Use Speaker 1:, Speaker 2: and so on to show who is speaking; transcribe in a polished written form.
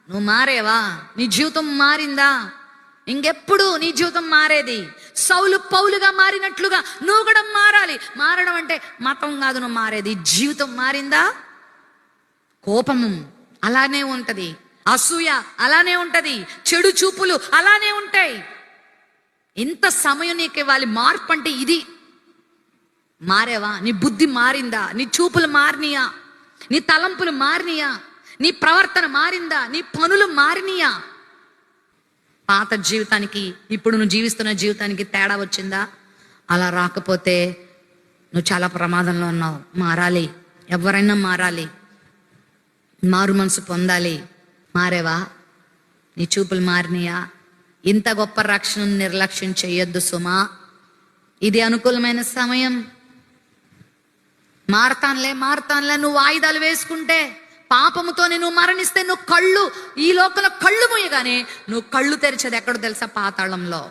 Speaker 1: నువ్వు మారేవా? నీ జీవితం మారిందా? ఇంకెప్పుడు నీ జీవితం మారేది? సౌలు పౌలుగా మారినట్లుగా నువ్వు కూడా మారాలి. మారడం అంటే మతం కాదు, నువ్వు మారేది జీవితం మారిందా? కోపము అలానే ఉంటది, అసూయ అలానే ఉంటది, చెడు చూపులు అలానే ఉంటాయి. ఇంత సమయం నీకు ఇవ్వాలి. మార్పు అంటే ఇది. మారేవా? నీ బుద్ధి మారిందా? నీ చూపులు మారినయా? నీ తలంపులు మారినయా? నీ ప్రవర్తన మారిందా? నీ పనులు మారినయా? పాత జీవితానికి ఇప్పుడు నువ్వు జీవిస్తున్న జీవితానికి తేడా వచ్చిందా? అలా రాకపోతే నువ్వు చాలా ప్రమాదంలో ఉన్నావు. మారాలి, ఎవరైనా మారాలి, మారు మనసు పొందాలి. మారేవా? నీ చూపులు మారినయా? ఇంత గొప్ప రక్షణను నిర్లక్ష్యం చేయొద్దు సుమా. ఇది అనుకూలమైన సమయం. మారతానులే నువ్వు వాయిదాలు వేసుకుంటే, పాపముతోనే నువ్వు మరణిస్తే, నువ్వు కళ్ళు ఈ లోకంలో కళ్ళు మూయగానే నువ్వు కళ్ళు తెరిచేది ఎక్కడో తెలుసా? పాతాళంలో.